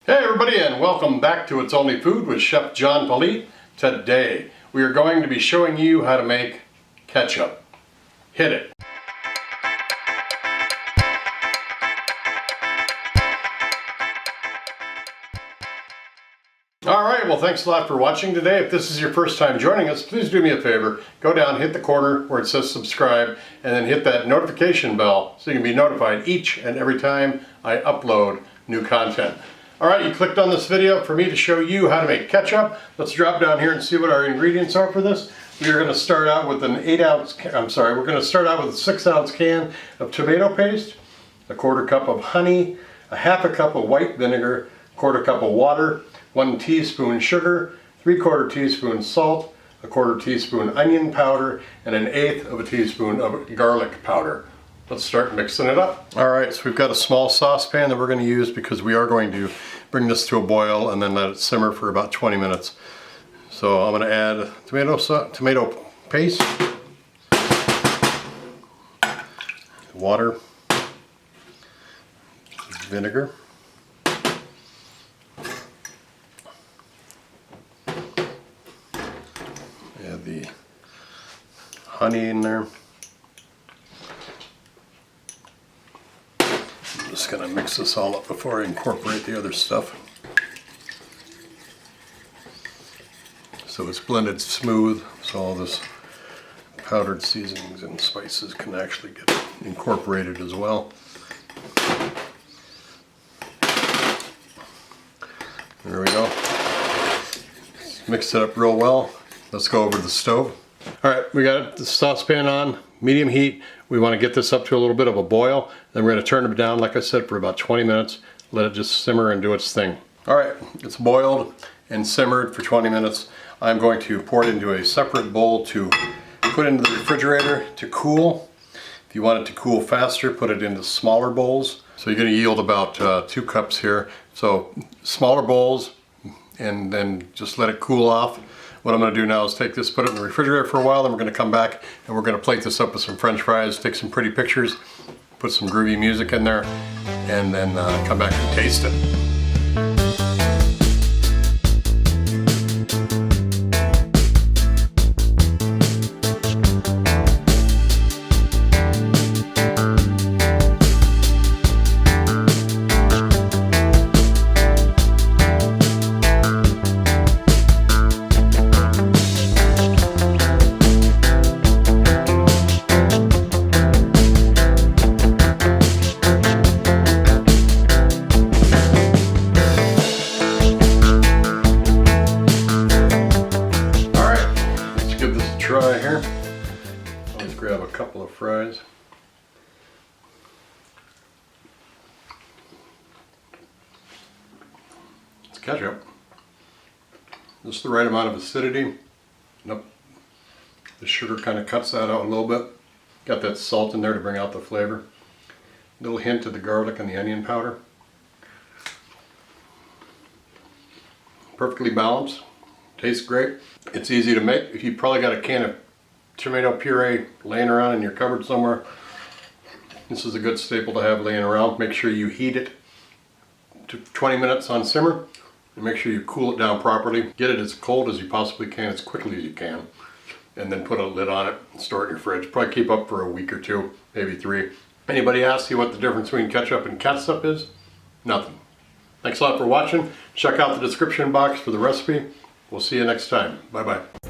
Hey everybody, and welcome back to It's Only Food with Chef John Politte. Today we are going to be showing you how to make ketchup. Hit it. Alright, well thanks a lot for watching today. If this is your first time joining us, please do me a favor. Go down, hit the corner where it says subscribe, and then hit that notification bell so you can be notified each and every time I upload new content. Alright, you clicked on this video for me to show you how to make ketchup. Let's drop down here and see what our ingredients are for this. We are going to start out with we're going to start out with a 6-ounce can of tomato paste, a 1/4 cup of honey, a 1/2 cup of white vinegar, 1/4 cup of water, 1 teaspoon sugar, 3/4 teaspoon salt, a 1/4 teaspoon onion powder, and 1/8 teaspoon of garlic powder. Let's start mixing it up. Alright, so we've got a small saucepan that we're going to use because we are going to bring this to a boil and then let it simmer for about 20 minutes. So I'm going to add tomato paste, water, vinegar, add the honey in there. I'm just going to mix this all up before I incorporate the other stuff, so it's blended smooth, so all this powdered seasonings and spices can actually get incorporated as well. There we go. Mix it up real well. Let's go over to the stove. Alright, we got the saucepan on, medium heat. We want to get this up to a little bit of a boil. Then we're going to turn it down, like I said, for about 20 minutes. Let it just simmer and do its thing. Alright, it's boiled and simmered for 20 minutes. I'm going to pour it into a separate bowl to put into the refrigerator to cool. If you want it to cool faster, put it into smaller bowls. So you're going to yield about 2 cups here. So smaller bowls, and then just let it cool off. What I'm going to do now is take this, put it in the refrigerator for a while, then we're going to come back and we're going to plate this up with some French fries, take some pretty pictures, put some groovy music in there, and then come back and taste it. Try here. Let's grab a couple of fries. It's ketchup. Just the right amount of acidity. Nope. The sugar kind of cuts that out a little bit. Got that salt in there to bring out the flavor. Little hint of the garlic and the onion powder. Perfectly balanced. Tastes great. It's easy to make. If you probably got a can of tomato puree laying around in your cupboard somewhere, this is a good staple to have laying around. Make sure you heat it to 20 minutes on simmer, and make sure you cool it down properly. Get it as cold as you possibly can, as quickly as you can, and then put a lid on it and store it in your fridge. Probably keep up for a week or 2, maybe 3. Anybody asks you what the difference between ketchup and catsup is? Nothing. Thanks a lot for watching. Check out the description box for the recipe. We'll see you next time. Bye-bye.